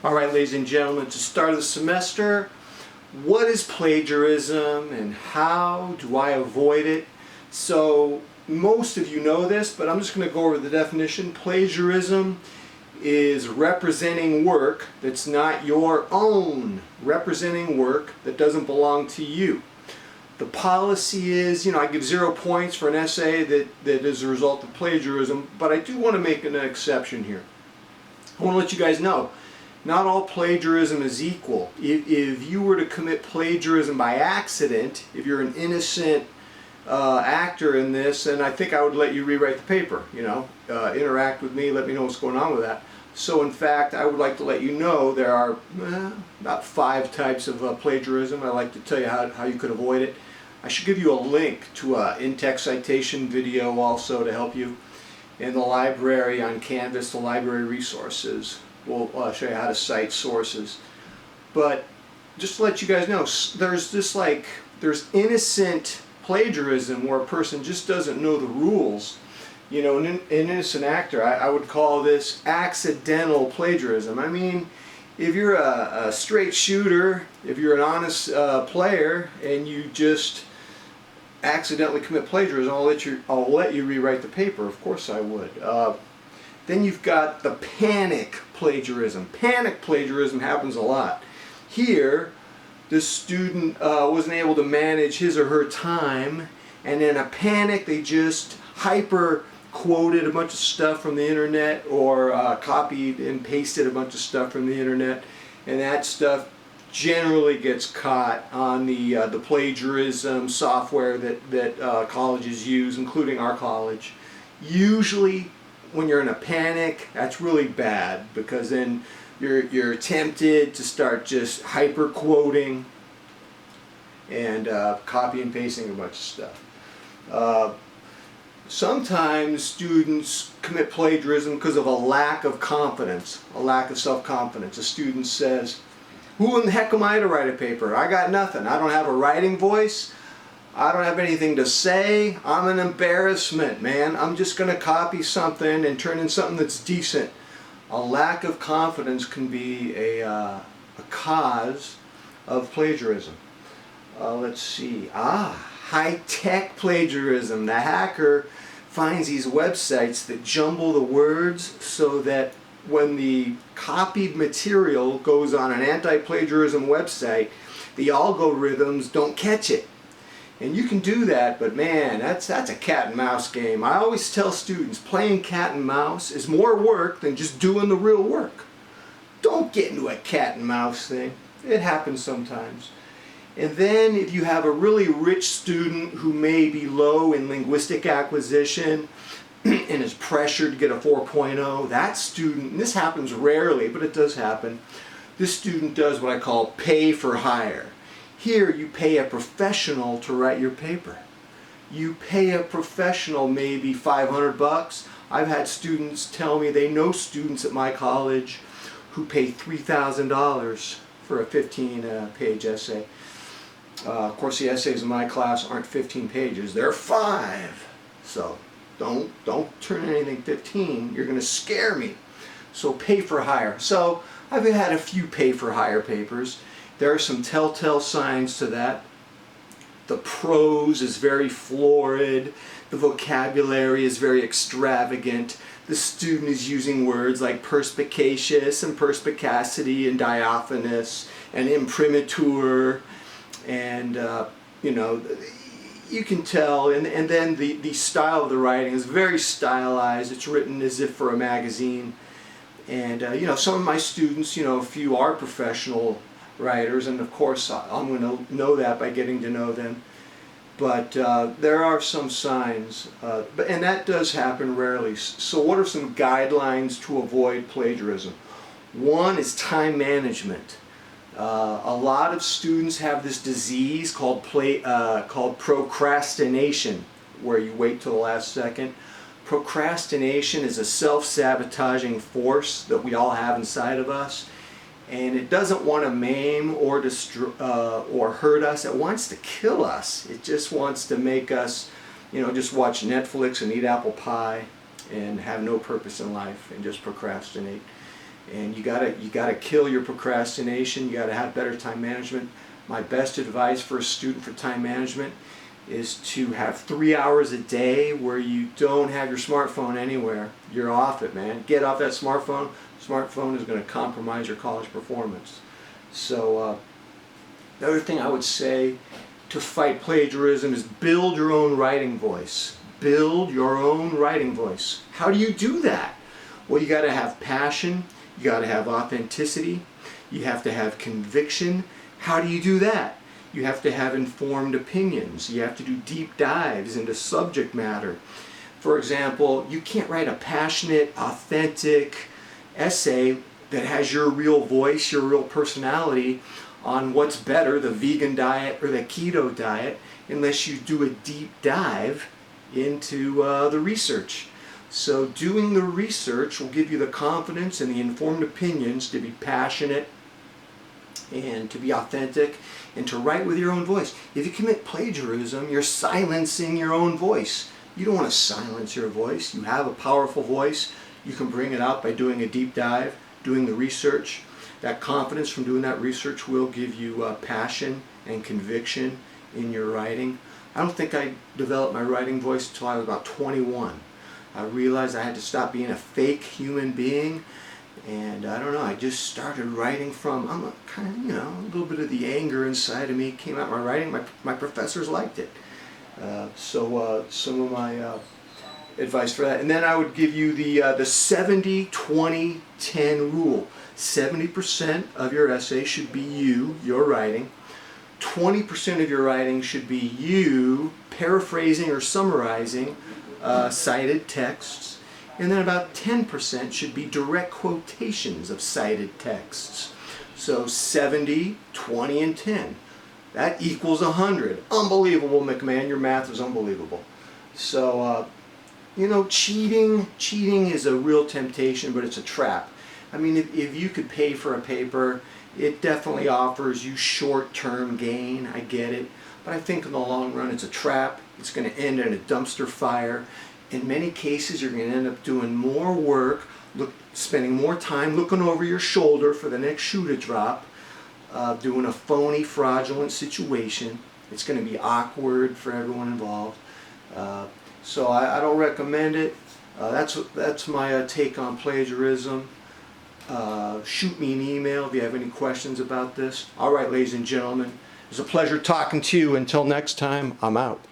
All right, ladies and gentlemen, to start the semester, what is plagiarism and how do I avoid it? So most of you know this, but I'm just going to go over the definition. Plagiarism is representing work that's not your own, representing work that doesn't belong to you. The policy is, I give 0 points for an essay that is a result of plagiarism, but I do want to make an exception here. I want to let you guys know, not all plagiarism is equal. If you were to commit plagiarism by accident, if you're an innocent actor in this, then I think I would let you rewrite the paper, interact with me, let me know what's going on with that. So in fact, I would like to let you know there are about 5 types of plagiarism. I'd like to tell you how you could avoid it. I should give you a link to an in-text citation video also to help you. In the library on Canvas, the library resources will show you how to cite sources. But just to let you guys know, there's innocent plagiarism where a person just doesn't know the rules. An innocent actor, I would call this accidental plagiarism. I mean, if you're a straight shooter, if you're an honest player, and you just accidentally commit plagiarism, I'll let you rewrite the paper. Of course I would. Then you've got the panic plagiarism. Panic plagiarism happens a lot. Here, this student wasn't able to manage his or her time, and in a panic they just hyper quoted a bunch of stuff from the internet, or copied and pasted a bunch of stuff from the internet, and that stuff generally gets caught on the plagiarism software that colleges use, including our college. Usually when you're in a panic, that's really bad, because then you're tempted to start just hyper quoting and copy and pasting a bunch of stuff. Sometimes students commit plagiarism because of a lack of confidence, a lack of self-confidence. A student says, "Who in the heck am I to write a paper? I got nothing. I don't have a writing voice. I don't have anything to say. I'm an embarrassment, man. I'm just going to copy something and turn in something that's decent." A lack of confidence can be a cause of plagiarism. Let's see. High-tech plagiarism. The hacker finds these websites that jumble the words so that when the copied material goes on an anti-plagiarism website, the algorithms don't catch it. And you can do that, but man, that's a cat and mouse game. I always tell students, playing cat and mouse is more work than just doing the real work. Don't get into a cat and mouse thing. It happens sometimes. And then if you have a really rich student who may be low in linguistic acquisition and is pressured to get a 4.0, that student, and this happens rarely, but it does happen, this student does what I call pay for hire. Here you pay a professional to write your paper. You pay a professional maybe $500. I've had students tell me they know students at my college who pay $3,000 for a 15-page essay. Of course, the essays in my class aren't 15 pages, they're 5. So don't turn anything 15, you're going to scare me. So pay for hire. So I've had a few pay for hire papers. There are some telltale signs to that. The prose is very florid, the vocabulary is very extravagant, the student is using words like perspicacious and perspicacity and diaphanous and imprimatur, and you can tell, and then the style of the writing is very stylized. It's written as if for a magazine. And some of my students, a few are professional writers, and of course I'm going to know that by getting to know them. But there are some signs, and that does happen rarely. So what are some guidelines to avoid plagiarism? One is time management. A lot of students have this disease called procrastination, where you wait till the last second. Procrastination is a self-sabotaging force that we all have inside of us, and it doesn't want to maim or hurt us. It wants to kill us. It just wants to make us, just watch Netflix and eat apple pie and have no purpose in life and just procrastinate. And you gotta kill your procrastination. You gotta have better time management. My best advice for a student for time management is to have 3 hours a day where you don't have your smartphone anywhere. You're off it, man. Get off that smartphone. Smartphone is going to compromise your college performance. So the other thing I would say to fight plagiarism is build your own writing voice. Build your own writing voice. How do you do that? Well, you got to have passion. You got to have authenticity. You have to have conviction. How do you do that? You have to have informed opinions. You have to do deep dives into subject matter. For example, you can't write a passionate, authentic essay that has your real voice, your real personality on what's better, the vegan diet or the keto diet, unless you do a deep dive into the research. So doing the research will give you the confidence and the informed opinions to be passionate and to be authentic and to write with your own voice. If you commit plagiarism, you're silencing your own voice. You don't want to silence your voice. You have a powerful voice. You can bring it out by doing a deep dive, doing the research. That confidence from doing that research will give you passion and conviction in your writing. I don't think I developed my writing voice until I was about 21. I realized I had to stop being a fake human being, and I don't know, I just started writing from, I'm a kind of, a little bit of the anger inside of me came out in my writing. My professors liked it. So some of my advice for that. And then I would give you the 70-20-10 rule. 70% of your essay should be your writing. 20% of your writing should be you paraphrasing or summarizing cited texts. And then about 10% should be direct quotations of cited texts. So 70, 20, and 10. That equals 100. Unbelievable, McMahon. Your math is unbelievable. So, cheating is a real temptation, but it's a trap. I mean, if you could pay for a paper, it definitely offers you short-term gain. I get it. But I think in the long run, it's a trap. It's going to end in a dumpster fire. In many cases, you're going to end up doing more work, spending more time looking over your shoulder for the next shoe to drop, doing a phony, fraudulent situation. It's going to be awkward for everyone involved. So I don't recommend it. That's my take on plagiarism. Shoot me an email if you have any questions about this. All right, ladies and gentlemen, it was a pleasure talking to you. Until next time, I'm out.